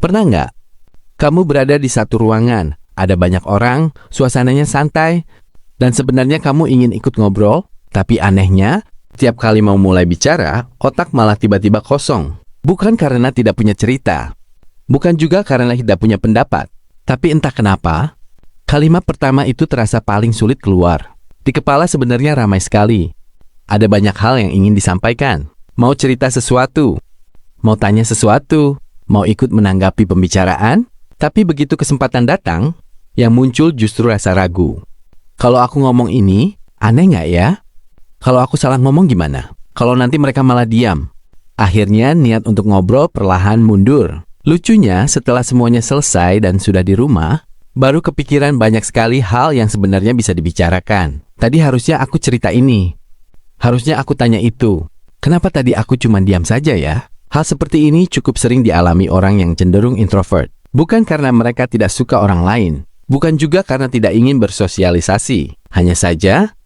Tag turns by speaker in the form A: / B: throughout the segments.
A: Pernah nggak? Kamu berada di satu ruangan, ada banyak orang, suasananya santai, dan sebenarnya kamu ingin ikut ngobrol, tapi anehnya, tiap kali mau mulai bicara, otak malah tiba-tiba kosong. Bukan karena tidak punya cerita, bukan juga karena tidak punya pendapat, tapi entah kenapa, kalimat pertama itu terasa paling sulit keluar. Di kepala sebenarnya ramai sekali. Ada banyak hal yang ingin disampaikan. Mau cerita sesuatu, mau tanya sesuatu, mau ikut menanggapi pembicaraan, tapi begitu kesempatan datang, yang muncul justru rasa ragu. Kalau aku ngomong ini, aneh nggak ya? Kalau aku salah ngomong gimana? Kalau nanti mereka malah diam. Akhirnya niat untuk ngobrol perlahan mundur. Lucunya, setelah semuanya selesai dan sudah di rumah, baru kepikiran banyak sekali hal yang sebenarnya bisa dibicarakan. Tadi harusnya aku cerita ini. Harusnya aku tanya itu. Kenapa tadi aku cuma diam saja ya? Hal seperti ini cukup sering dialami orang yang cenderung introvert. Bukan karena mereka tidak suka orang lain. Bukan juga karena tidak ingin bersosialisasi. Hanya saja,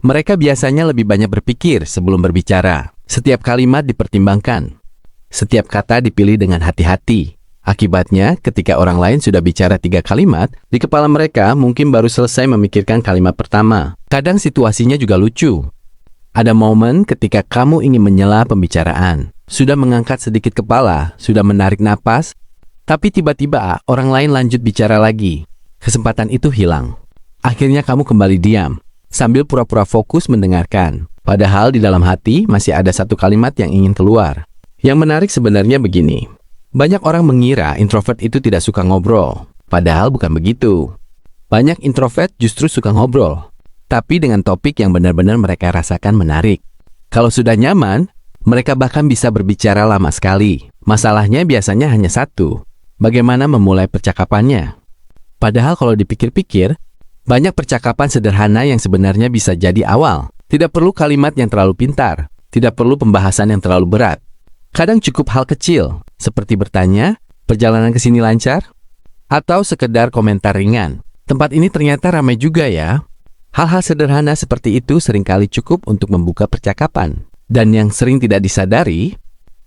A: mereka biasanya lebih banyak berpikir sebelum berbicara. Setiap kalimat dipertimbangkan. Setiap kata dipilih dengan hati-hati. Akibatnya, ketika orang lain sudah bicara 3 kalimat, di kepala mereka mungkin baru selesai memikirkan kalimat pertama. Kadang situasinya juga lucu. Ada momen ketika kamu ingin menyela pembicaraan. Sudah mengangkat sedikit kepala, sudah menarik napas, tapi tiba-tiba orang lain lanjut bicara lagi. Kesempatan itu hilang. Akhirnya kamu kembali diam, sambil pura-pura fokus mendengarkan. Padahal di dalam hati masih ada satu kalimat yang ingin keluar. Yang menarik sebenarnya begini. Banyak orang mengira introvert itu tidak suka ngobrol. Padahal bukan begitu. Banyak introvert justru suka ngobrol. Tapi dengan topik yang benar-benar mereka rasakan menarik. Kalau sudah nyaman, mereka bahkan bisa berbicara lama sekali. Masalahnya biasanya hanya satu. Bagaimana memulai percakapannya? Padahal kalau dipikir-pikir, banyak percakapan sederhana yang sebenarnya bisa jadi awal. Tidak perlu kalimat yang terlalu pintar. Tidak perlu pembahasan yang terlalu berat. Kadang cukup hal kecil, seperti bertanya, perjalanan ke sini lancar? Atau sekedar komentar ringan. Tempat ini ternyata ramai juga ya. Hal-hal sederhana seperti itu seringkali cukup untuk membuka percakapan. Dan yang sering tidak disadari,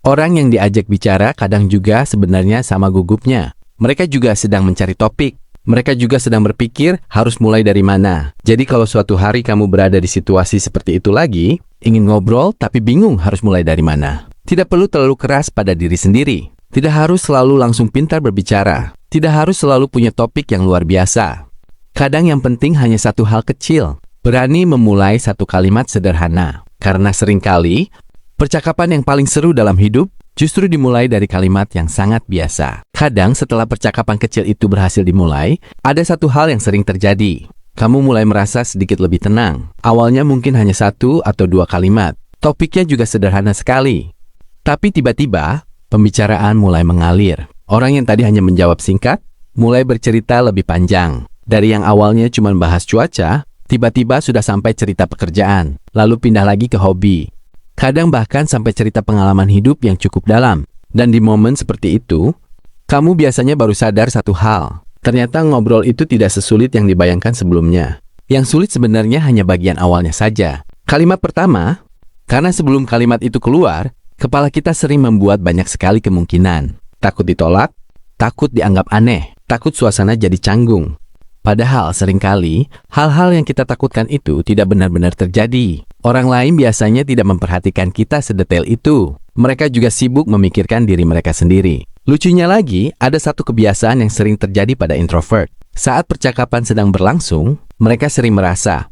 A: orang yang diajak bicara kadang juga sebenarnya sama gugupnya. Mereka juga sedang mencari topik. Mereka juga sedang berpikir harus mulai dari mana. Jadi kalau suatu hari kamu berada di situasi seperti itu lagi, ingin ngobrol tapi bingung harus mulai dari mana. Tidak perlu terlalu keras pada diri sendiri. Tidak harus selalu langsung pintar berbicara. Tidak harus selalu punya topik yang luar biasa. Kadang yang penting hanya satu hal kecil. Berani memulai satu kalimat sederhana. Karena seringkali, percakapan yang paling seru dalam hidup justru dimulai dari kalimat yang sangat biasa. Kadang setelah percakapan kecil itu berhasil dimulai, ada satu hal yang sering terjadi. Kamu mulai merasa sedikit lebih tenang. Awalnya mungkin hanya 1 atau 2 kalimat. Topiknya juga sederhana sekali. Tapi tiba-tiba, pembicaraan mulai mengalir. Orang yang tadi hanya menjawab singkat, mulai bercerita lebih panjang. Dari yang awalnya cuma bahas cuaca, tiba-tiba sudah sampai cerita pekerjaan, lalu pindah lagi ke hobi. Kadang bahkan sampai cerita pengalaman hidup yang cukup dalam. Dan di momen seperti itu, kamu biasanya baru sadar satu hal. Ternyata ngobrol itu tidak sesulit yang dibayangkan sebelumnya. Yang sulit sebenarnya hanya bagian awalnya saja. Kalimat pertama, karena sebelum kalimat itu keluar, kepala kita sering membuat banyak sekali kemungkinan. Takut ditolak, takut dianggap aneh, takut suasana jadi canggung. Padahal seringkali, hal-hal yang kita takutkan itu tidak benar-benar terjadi. Orang lain biasanya tidak memperhatikan kita sedetail itu. Mereka juga sibuk memikirkan diri mereka sendiri. Lucunya lagi, ada satu kebiasaan yang sering terjadi pada introvert. Saat percakapan sedang berlangsung, mereka sering merasa,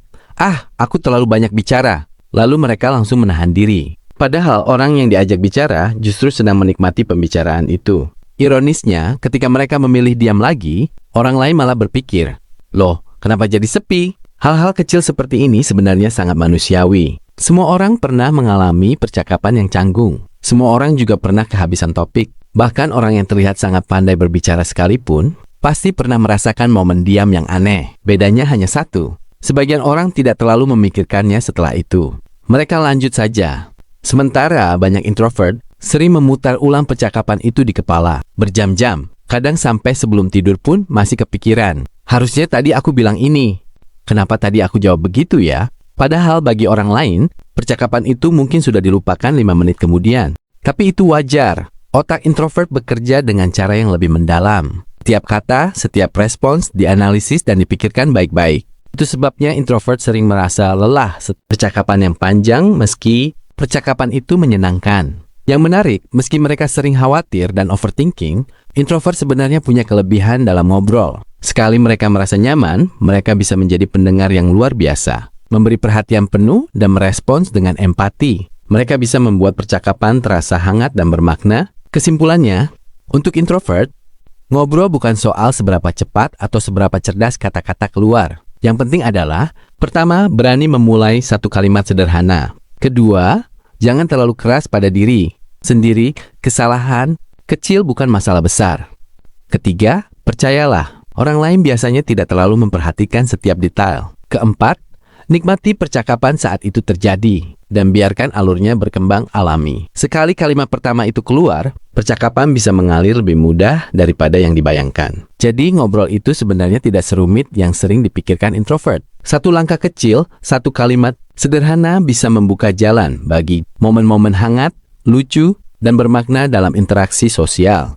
A: aku terlalu banyak bicara. Lalu mereka langsung menahan diri. Padahal orang yang diajak bicara justru sedang menikmati pembicaraan itu. Ironisnya, ketika mereka memilih diam lagi, orang lain malah berpikir, loh, kenapa jadi sepi? Hal-hal kecil seperti ini sebenarnya sangat manusiawi. Semua orang pernah mengalami percakapan yang canggung. Semua orang juga pernah kehabisan topik. Bahkan orang yang terlihat sangat pandai berbicara sekalipun, pasti pernah merasakan momen diam yang aneh. Bedanya hanya satu. Sebagian orang tidak terlalu memikirkannya setelah itu. Mereka lanjut saja. Sementara banyak introvert sering memutar ulang percakapan itu di kepala, berjam-jam. Kadang sampai sebelum tidur pun masih kepikiran. Harusnya tadi aku bilang ini. Kenapa tadi aku jawab begitu ya? Padahal bagi orang lain, percakapan itu mungkin sudah dilupakan 5 menit kemudian. Tapi itu wajar. Otak introvert bekerja dengan cara yang lebih mendalam. Setiap kata, setiap respons dianalisis dan dipikirkan baik-baik. Itu sebabnya introvert sering merasa lelah setelah percakapan yang panjang meski percakapan itu menyenangkan. Yang menarik, meski mereka sering khawatir dan overthinking, introvert sebenarnya punya kelebihan dalam ngobrol. Sekali mereka merasa nyaman, mereka bisa menjadi pendengar yang luar biasa, memberi perhatian penuh dan merespons dengan empati. Mereka bisa membuat percakapan terasa hangat dan bermakna. Kesimpulannya, untuk introvert, ngobrol bukan soal seberapa cepat atau seberapa cerdas kata-kata keluar. Yang penting adalah, pertama, berani memulai satu kalimat sederhana. Kedua, jangan terlalu keras pada diri sendiri. Kesalahan kecil bukan masalah besar. Ketiga, percayalah, orang lain biasanya tidak terlalu memperhatikan setiap detail. Keempat, nikmati percakapan saat itu terjadi dan biarkan alurnya berkembang alami. Sekali kalimat pertama itu keluar, percakapan bisa mengalir lebih mudah daripada yang dibayangkan. Jadi ngobrol itu sebenarnya tidak serumit yang sering dipikirkan introvert. Satu langkah kecil, satu kalimat sederhana bisa membuka jalan bagi momen-momen hangat, lucu, dan bermakna dalam interaksi sosial.